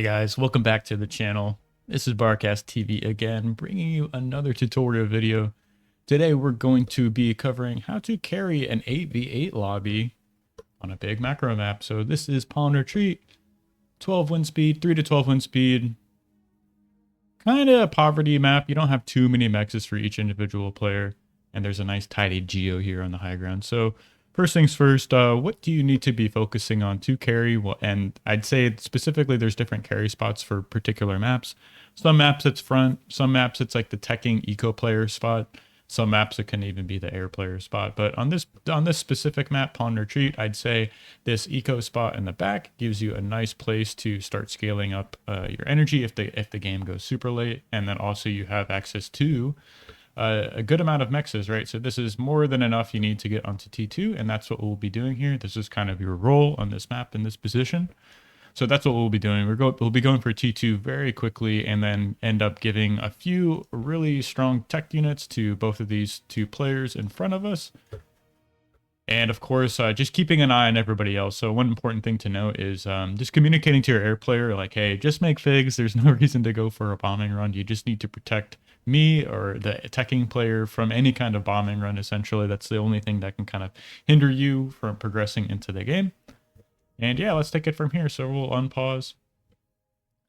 Hey guys, welcome back to the channel. This is Barcast TV again, bringing you another tutorial video. Today we're going to be covering how to carry an 8v8 lobby on a big macro map. So this is Pawn Retreat, 12 wind speed, 3 to 12 wind speed. Kind of a poverty map. You don't have too many mexes for each individual player. And there's a nice tidy geo here on the high ground. So first things first, what do you need to be focusing on to carry? And I'd say specifically there's different carry spots for particular maps. Some maps it's front, some maps it's like the teching eco player spot. Some maps it can even be the air player spot. But on this specific map, Pawn Retreat, I'd say this eco spot in the back gives you a nice place to start scaling up your energy if the game goes super late. And then also you have access to a good amount of mexes, right? So this is more than enough you need to get onto T2, and that's what we'll be doing here. This is kind of your role on this map in this position. So that's what we'll be doing. We'll be going for T2 very quickly and then end up giving a few really strong tech units to both of these two players in front of us. And of course, just keeping an eye on everybody else. So one important thing to note is just communicating to your air player like, hey, just make figs. There's no reason to go for a bombing run. You just need to protect me or the attacking player from any kind of bombing run. Essentially, that's the only thing that can kind of hinder you from progressing into the game. And yeah, let's take it from here. So we'll unpause.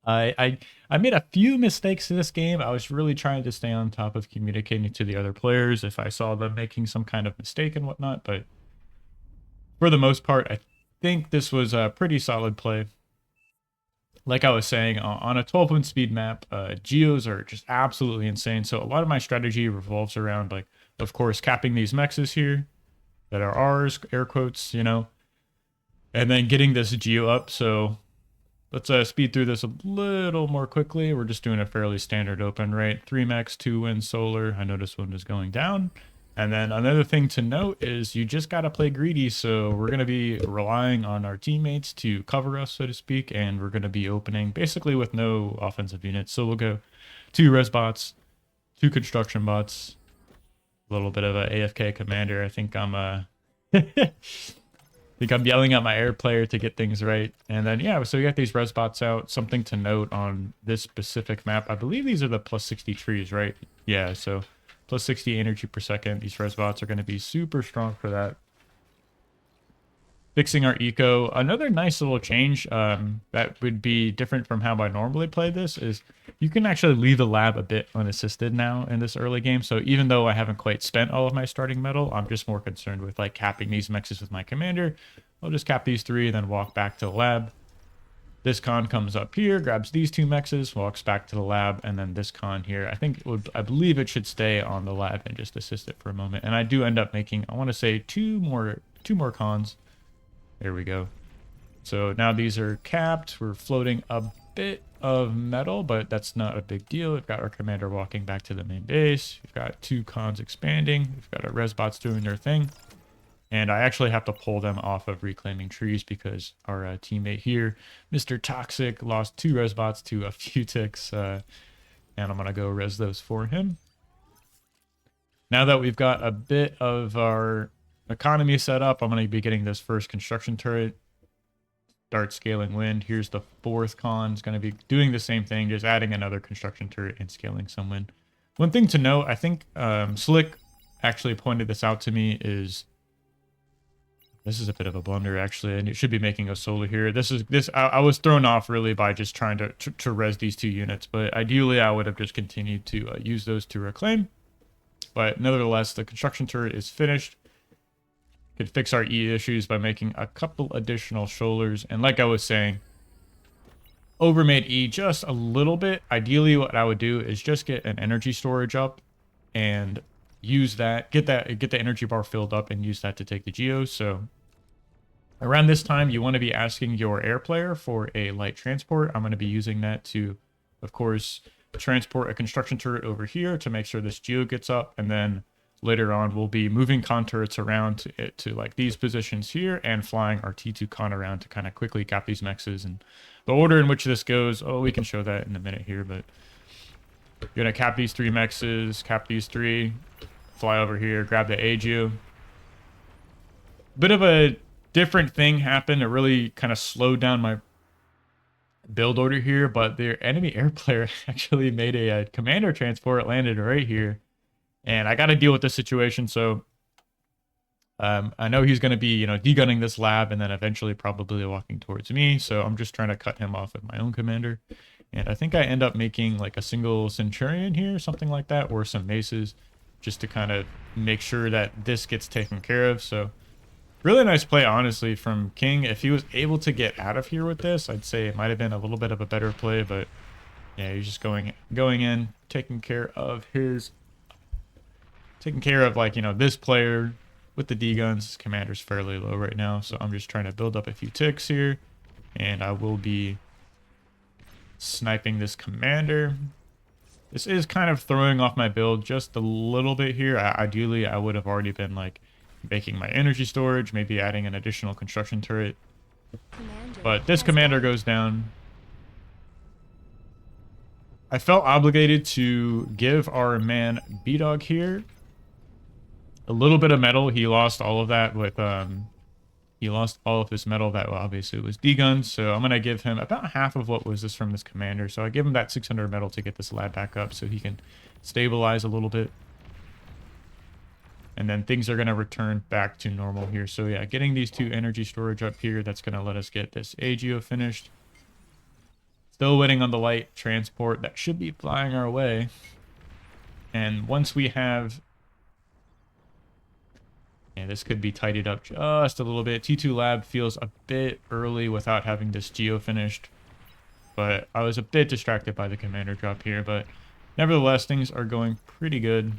I made a few mistakes in this game. I was really trying to stay on top of communicating to the other players if I saw them making some kind of mistake and whatnot. But for the most part, I think this was a pretty solid play. Like I was saying, on a 12 wind speed map, geos are just absolutely insane. So a lot of my strategy revolves around, like, of course, capping these mexes here that are ours, air quotes, you know, and then getting this geo up. So let's speed through this a little more quickly. We're just doing a fairly standard open, right? 3 mex, 2 wind solar. I notice one is going down. And then another thing to note is you just got to play greedy. So we're going to be relying on our teammates to cover us, so to speak. And we're going to be opening basically with no offensive units. So we'll go 2 res bots, 2 construction bots, a little bit of a AFK commander. I think I'm yelling at my air player to get things right. And then, yeah, so we got these res bots out. Something to note on this specific map. I believe these are the plus 60 trees, right? Yeah, so plus 60 energy per second. These res bots are going to be super strong for that. Fixing our eco. Another nice little change that would be different from how I normally play this is you can actually leave the lab a bit unassisted now in this early game. So even though I haven't quite spent all of my starting metal, I'm just more concerned with like capping these mexes with my commander. I'll just cap these 3 and then walk back to the lab. This con comes up here, grabs these 2 mexes, walks back to the lab, and then this con here, I believe it should stay on the lab and just assist it for a moment. And I do end up making, I want to say, two more cons. There we go. So now these are capped. We're floating a bit of metal, but that's not a big deal. We've got our commander walking back to the main base. We've got 2 cons expanding. We've got our res bots doing their thing. And I actually have to pull them off of reclaiming trees because our teammate here, Mr. Toxic, lost 2 res bots to a few ticks. And I'm going to go res those for him. Now that we've got a bit of our economy set up, I'm going to be getting this first construction turret. Start scaling wind. Here's the 4th con. It's going to be doing the same thing, just adding another construction turret and scaling some wind. One thing to note, I think Slick actually pointed this out to me, is this is a bit of a blunder, actually, and it should be making a solar here. I was thrown off really by just trying to res these 2 units, but ideally I would have just continued to use those to reclaim. But nevertheless, the construction turret is finished. Could fix our E issues by making a couple additional shoulders, and like I was saying, overmade E just a little bit. Ideally, what I would do is just get an energy storage up and use that, get the energy bar filled up and use that to take the geos. So around this time, you want to be asking your air player for a light transport. I'm going to be using that to, of course, transport a construction turret over here to make sure this geo gets up, and then later on we'll be moving con turrets around to like these positions here and flying our T2 con around to kind of quickly cap these mexes. And the order in which this goes, we can show that in a minute here, but you're gonna cap these 3 mexes, cap these 3, fly over here, grab the Agio. Bit of a different thing happened. It really kind of slowed down build order here, but their enemy air player actually made a commander transport, landed right here. And I got to deal with this situation, so I know he's going to be, degunning this lab and then eventually probably walking towards me, so I'm just trying to cut him off with my own commander. And I think I end up making like a single Centurion here, something like that, or some maces, just to kind of make sure that this gets taken care of. So really nice play, honestly, from King. If he was able to get out of here with this, I'd say it might have been a little bit of a better play, but yeah, he's just going in, taking care of like, this player with the D-guns. His commander's fairly low right now, so I'm just trying to build up a few ticks here, and I will be sniping this commander. This is kind of throwing off my build just a little bit here. Ideally, I would have already been like making my energy storage, maybe adding an additional construction turret. But this commander goes down. I felt obligated to give our man B-Dog here a little bit of metal. He lost all of that with he lost all of his metal that obviously was D-guns, so I'm going to give him about half of what was this from this commander. So I give him that 600 metal to get this lab back up so he can stabilize a little bit. And then things are going to return back to normal here. So yeah, getting these 2 energy storage up here, that's going to let us get this AGO finished. Still waiting on the light transport that should be flying our way. And once we have... yeah, this could be tidied up just a little bit. T2 lab feels a bit early without having this geo finished, but I was a bit distracted by the commander drop here, but nevertheless, things are going pretty good.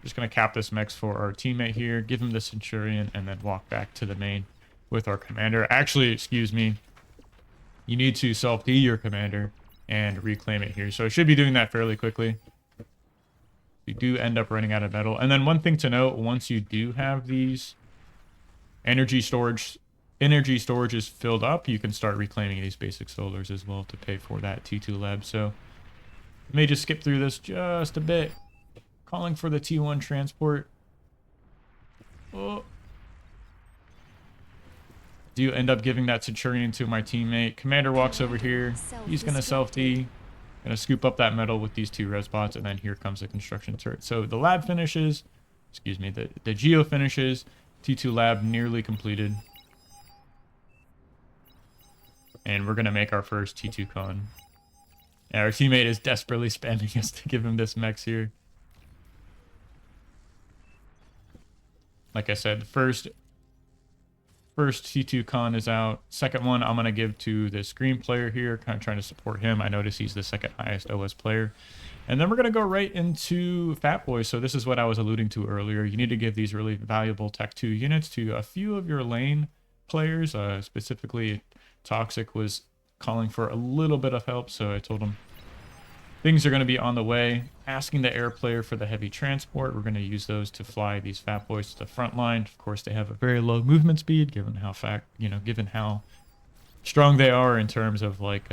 Just going to cap this mech for our teammate here, give him the Centurion, and then walk back to the main with our commander. Actually, excuse me, you need to self-D your commander and reclaim it here, so I should be doing that fairly quickly. You do end up running out of metal. And then one thing to note, once you do have these energy storage is filled up, you can start reclaiming these basic solars as well to pay for that T2 lab. So I may just skip through this just a bit. Calling for the T1 transport. Oh. Do end up giving that Centurion to my teammate. Commander walks over here. He's going to self-D. Gonna scoop up that metal with these 2 res bots, and then here comes the construction turret. So the lab finishes, excuse me, the geo finishes, T2 lab nearly completed. And we're gonna make our first T2 con. And our teammate is desperately spamming us to give him this mechs here. Like I said, the first T2 con is out. Second one I'm going to give to this green player here, kind of trying to support him. I notice he's the second highest OS player. And then we're going to go right into Fat Boy. So this is what I was alluding to earlier. You need to give these really valuable Tech 2 units to a few of your lane players. Specifically, Toxic was calling for a little bit of help, so I told him things are going to be on the way. Asking the air player for the heavy transport. We're going to use those to fly these Fat Boys to the front line. Of course, they have a very low movement speed, given how given how strong they are in terms of like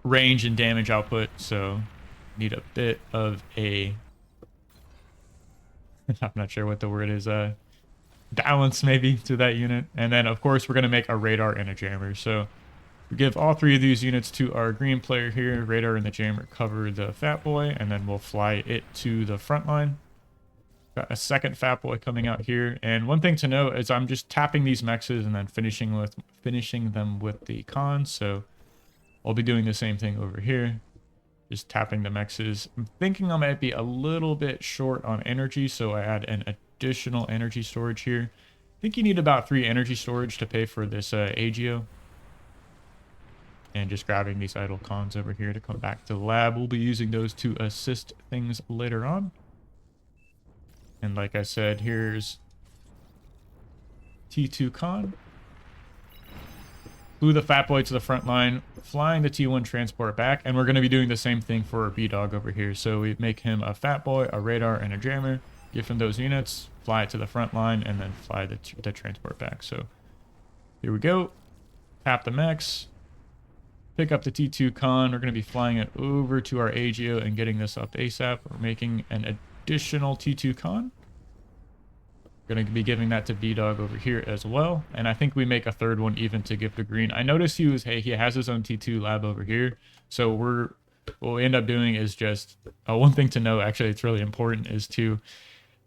range and damage output. So need a bit of a I'm not sure what the word is, balance maybe to that unit. And then of course we're going to make a radar and a jammer. So we give all 3 of these units to our green player here. Radar and the jammer cover the Fat Boy, and then we'll fly it to the front line. Got a second Fat Boy coming out here. And one thing to note is I'm just tapping these mexes and then finishing them with the cons. So I'll be doing the same thing over here. Just tapping the mexes. I'm thinking I might be a little bit short on energy, so I add an additional energy storage here. I think you need about 3 energy storage to pay for this AGO. And just grabbing these idle cons over here to come back to the lab. We'll be using those to assist things later on. And like I said, here's T2 con. Flew the Fat Boy to the front line, flying the T1 transport back. And we're going to be doing the same thing for our B-Dog over here. So we make him a Fat Boy, a radar, and a jammer. Give him those units, fly it to the front line, and then fly the transport back. So here we go. Tap the mechs. Pick up the T2 con. We're going to be flying it over to our AGO and getting this up ASAP. We're making an additional T2 con. Going to be giving that to B-Dog over here as well. And I think we make a third one even to give to Green. I noticed he has his own T2 lab over here. So what we end up doing is just, one thing to know, actually, it's really important, is to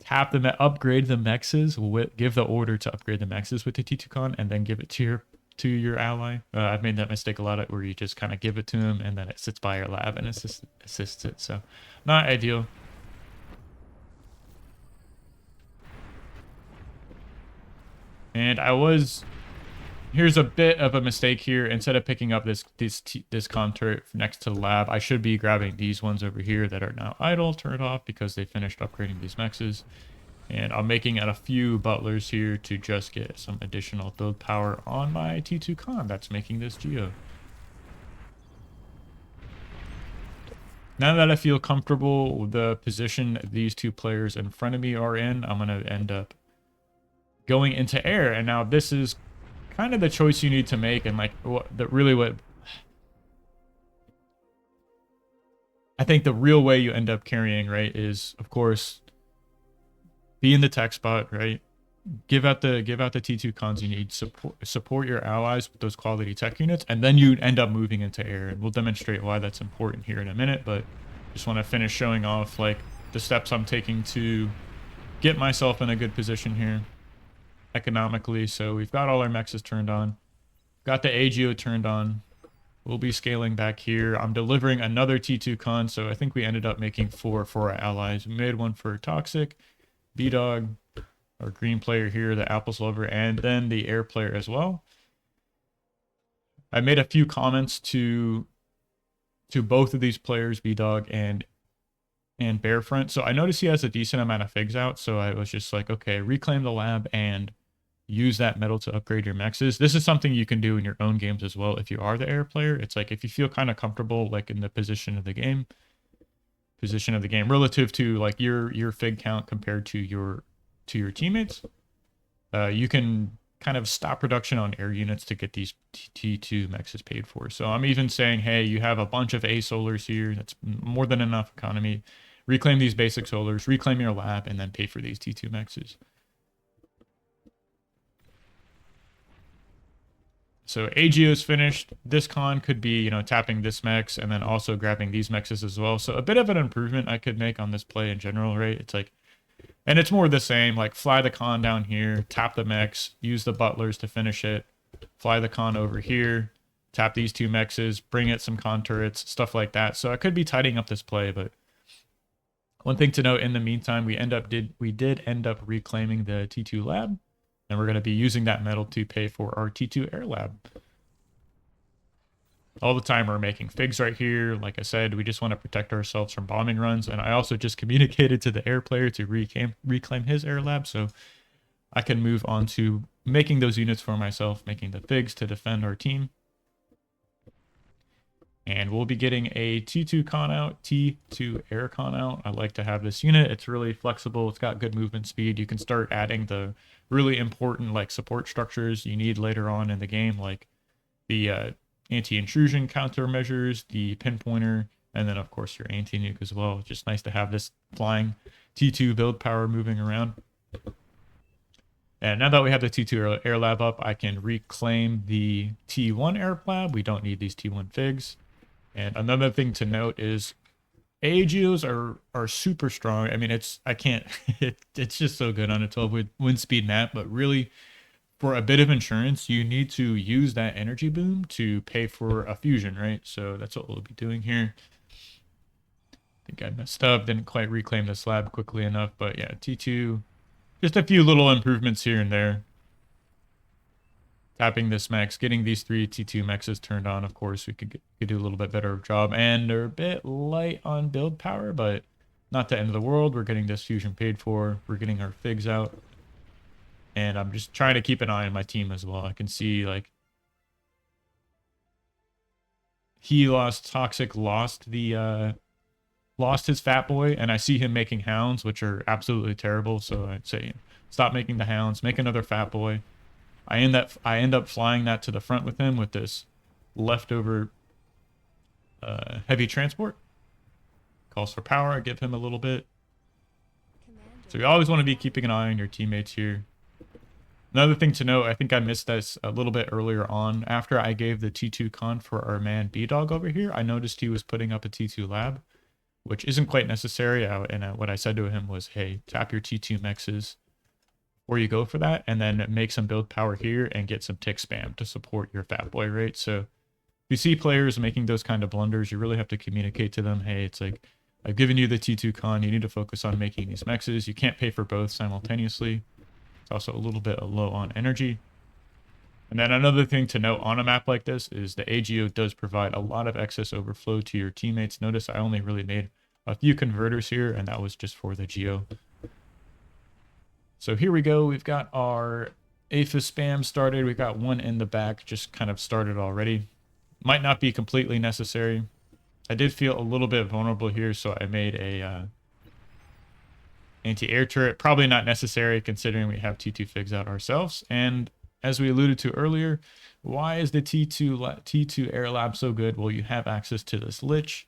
upgrade the mexes, give the order to upgrade the mexes with the T2 con, and then give it to your ally. I've made that mistake a lot where you just kind of give it to him and then it sits by your lab and assists it. So not ideal. And here's a bit of a mistake here. Instead of picking up this con turret next to the lab, I should be grabbing these ones over here that are now idle, turned off because they finished upgrading these mexes. And I'm making a few butlers here to just get some additional build power on my T2 con that's making this Geo. Now that I feel comfortable with the position these two players in front of me are in, I'm going to end up going into air. And now this is kind of the choice you need to make, and like what I think the real way you end up carrying, right, is of course be in the tech spot, right? Give out the T2 cons you need, support your allies with those quality tech units, and then you end up moving into air. And we'll demonstrate why that's important here in a minute, but just want to finish showing off like the steps I'm taking to get myself in a good position here economically. So we've got all our mexes turned on, got the AGO turned on. We'll be scaling back here. I'm delivering another T2 con, so I think we ended up making 4 for our allies. We made one for Toxic, B-Dog, our green player here, the Apples Lover, and then the air player as well. I made a few comments to both of these players, B-Dog and Bearfront. So I noticed he has a decent amount of figs out, so I was just like, okay, reclaim the lab and use that metal to upgrade your mexes. This is something you can do in your own games as well if you are the air player. It's like if you feel kind of comfortable like in the position of the game relative to like your fig count compared to your teammates, you can kind of stop production on air units to get these T2 mexes paid for. So I'm even saying, hey, you have a bunch of A solars here. That's more than enough economy. Reclaim these basic solars, reclaim your lab, and then pay for these T2 mexes. So AGO is finished. This con could be, tapping this mex and then also grabbing these mexes as well. So a bit of an improvement I could make on this play in general, right? It's like, and it's more the same, like fly the con down here, tap the mex, use the butlers to finish it, fly the con over here, tap these 2 mexes, bring it some con turrets, stuff like that. So I could be tidying up this play, but one thing to note in the meantime, we did end up reclaiming the T2 lab. And we're going to be using that metal to pay for our T2 Air Lab. All the time we're making figs right here. Like I said, we just want to protect ourselves from bombing runs. And I also just communicated to the air player to reclaim his Air Lab. So I can move on to making those units for myself, making the figs to defend our team. And we'll be getting a T2 con out, T2 air con out. I like to have this unit. It's really flexible. It's got good movement speed. You can start adding the really important like support structures you need later on in the game, like the anti-intrusion countermeasures, the pinpointer, and then of course your anti-nuke as well. It's just nice to have this flying T2 build power moving around. And now that we have the T2 air lab up, I can reclaim the T1 air lab. We don't need these T1 figs. And another thing to note is AGOs are super strong. I mean, it's just so good on a 12 wind speed map, but really for a bit of insurance, you need to use that energy boom to pay for a fusion, right? So that's what we'll be doing here. I think I messed up, didn't quite reclaim the slab quickly enough, but yeah, T2, just a few little improvements here and there. Tapping this mex, getting these 3 T2 mexes turned on, of course, we could do a little bit better job. And they're a bit light on build power, but not the end of the world. We're getting this fusion paid for. We're getting our figs out. And I'm just trying to keep an eye on my team as well. I can see, like, he Toxic lost his Fat Boy, and I see him making hounds, which are absolutely terrible. So I'd say stop making the hounds, make another Fat Boy. I end up flying that to the front with him with this leftover heavy transport. Calls for power. I give him a little bit. So you always want to be keeping an eye on your teammates here. Another thing to note, I think I missed this a little bit earlier on. After I gave the T2 con for our man B-Dog over here, I noticed he was putting up a T2 lab, which isn't quite necessary. What I said to him was, hey, tap your T2 mexes before you go for that, and then make some build power here and get some tick spam to support your fat boy rate. So if you see players making those kind of blunders, you really have to communicate to them, hey, it's like, I've given you the T2 con, you need to focus on making these mexes. You can't pay for both simultaneously. It's also a little bit low on energy. And then another thing to note on a map like this is the AGO does provide a lot of excess overflow to your teammates. Notice I only really made a few converters here, and that was just for the Geo. So here we go. We've got our Aphis spam started. We've got one in the back just kind of started already. Might not be completely necessary. I did feel a little bit vulnerable here, so I made a anti-air turret. Probably not necessary considering we have T2 figs out ourselves. And as we alluded to earlier, why is the T2 air lab so good? Well, you have access to this lich.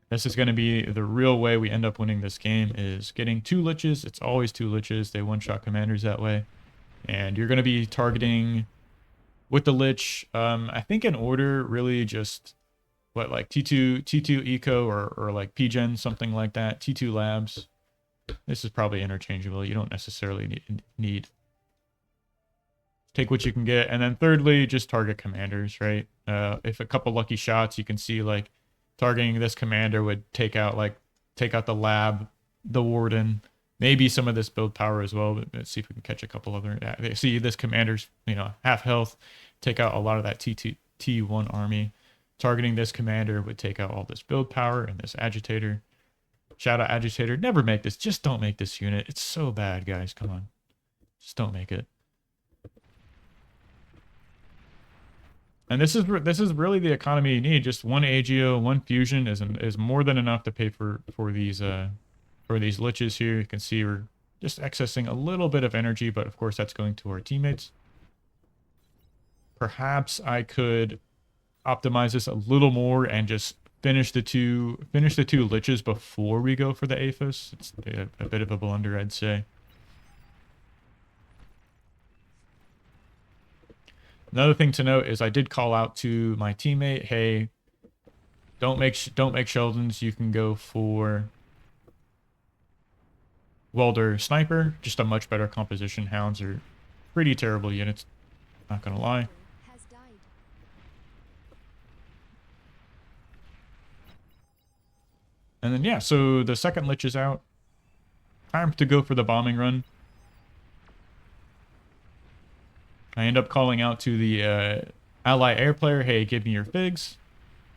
This is going to be the real way we end up winning this game, is getting 2 liches. It's always 2 liches. They one-shot commanders that way. And you're going to be targeting with the lich, I think in order, really just what, like T2 eco or like PGen, something like that. T2 labs. This is probably interchangeable. You don't necessarily need take what you can get. And then thirdly, just target commanders, right? If a couple lucky shots, you can see like targeting this commander would take out the lab, the warden, maybe some of this build power as well. But let's see if we can catch a couple other. See this commander's, half health, take out a lot of that T1 army. Targeting this commander would take out all this build power and this agitator. Shout out agitator. Never make this. Just don't make this unit. It's so bad, guys. Come on. Just don't make it. And this is really the economy you need. Just one AGO, one fusion is more than enough to pay for these liches here. You can see we're just accessing a little bit of energy, but of course that's going to our teammates. Perhaps I could optimize this a little more and just finish the two liches before we go for the Aphis. It's a bit of a blunder, I'd say. Another thing to note is I did call out to my teammate, hey, don't make Sheldons. You can go for Welder Sniper. Just a much better composition. Hounds are pretty terrible units, not gonna lie. And then, yeah, so the second lich is out. Time to go for the bombing run. I end up calling out to the ally air player, hey, give me your figs.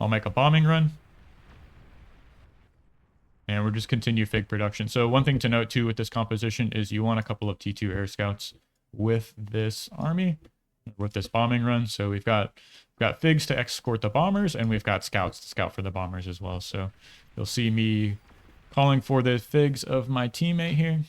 I'll make a bombing run. And we'll just continue fig production. So one thing to note, too, with this composition is you want a couple of T2 air scouts with this army, with this bombing run. So we've got figs to escort the bombers, and we've got scouts to scout for the bombers as well. So you'll see me calling for the figs of my teammate here.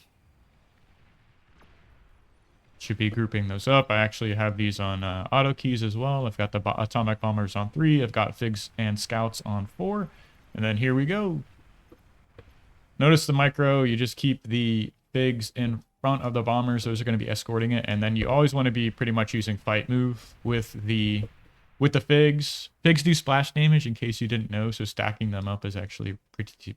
Should be grouping those up. I actually have these on auto keys as well. I've got the atomic bombers on 3. I've got figs and scouts on 4. And then here we go. Notice the micro. You just keep the figs in front of the bombers. Those are going to be escorting it. And then you always want to be pretty much using fight move with the figs. Figs do splash damage in case you didn't know. So stacking them up is actually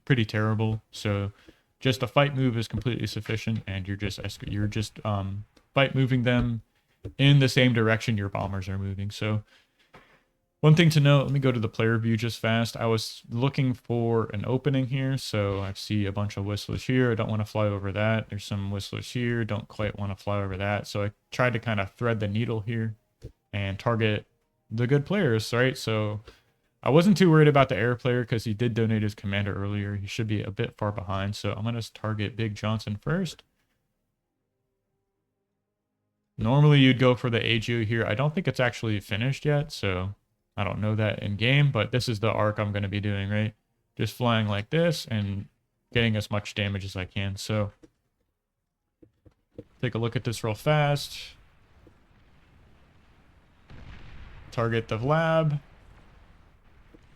pretty terrible. So just a fight move is completely sufficient. And you're just fight moving them in the same direction your bombers are moving. So one thing to note, let me go to the player view just fast. I was looking for an opening here. So I see a bunch of whistlers here. I don't want to fly over that. There's some whistlers here. Don't quite want to fly over that. So I tried to kind of thread the needle here and target the good players, right? So I wasn't too worried about the air player because he did donate his commander earlier. He should be a bit far behind. So I'm going to target Big Johnson first. Normally you'd go for the AGO here. I don't think it's actually finished yet, so I don't know that in game, but this is the arc I'm going to be doing, right? Just flying like this and getting as much damage as I can. So take a look at this real fast. Target the lab.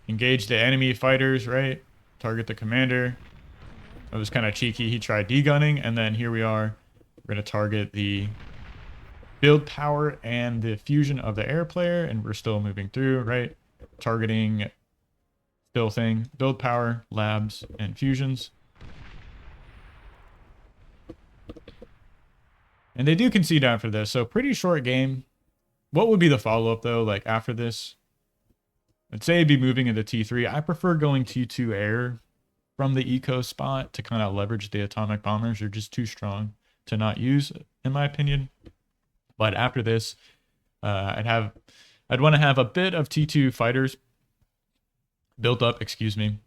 Engage the enemy fighters, right? Target the commander. It was kind of cheeky. He tried degunning, and then here we are. We're going to target the build power and the fusion of the air player, and we're still moving through, right? Targeting still thing, build power, labs, and fusions. And they do concede after this, so pretty short game. What would be the follow-up, though, like after this? I'd say it'd be moving into T3. I prefer going T2 air from the eco spot to kind of leverage the atomic bombers. They're just too strong to not use, in my opinion. But after this, I'd want to have a bit of T2 fighters built up, excuse me.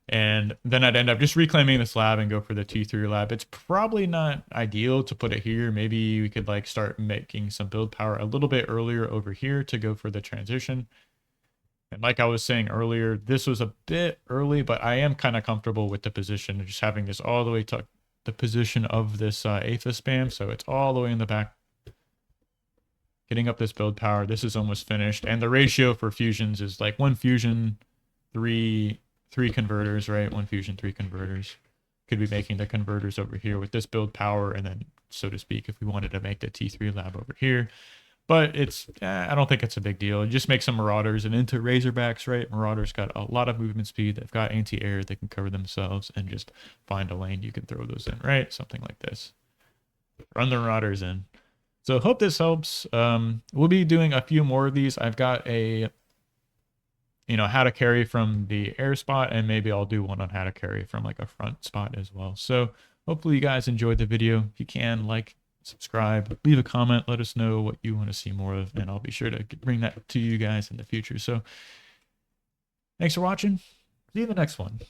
And then I'd end up just reclaiming this lab and go for the T3 lab. It's probably not ideal to put it here. Maybe we could like start making some build power a little bit earlier over here to go for the transition. And like I was saying earlier, this was a bit early, but I am kind of comfortable with the position of just having this all the way to the position of this Aethys spam. So it's all the way in the back. Getting up this build power. This is almost finished. And the ratio for fusions is like 1 fusion, 3 converters, right? 1 fusion, 3 converters. Could be making the converters over here with this build power, and then, so to speak, if we wanted to make the T3 lab over here. But it's, I don't think it's a big deal. Just make some Marauders and into Razorbacks, right? Marauders got a lot of movement speed. They've got anti-air. They can cover themselves and just find a lane. You can throw those in, right? Something like this. Run the Marauders in. So hope this helps. We'll be doing a few more of these. I've got a, how to carry from the air spot, and maybe I'll do one on how to carry from like a front spot as well. So hopefully you guys enjoyed the video. If you can, like, subscribe, leave a comment, let us know what you want to see more of, and I'll be sure to bring that to you guys in the future. So thanks for watching. See you in the next one.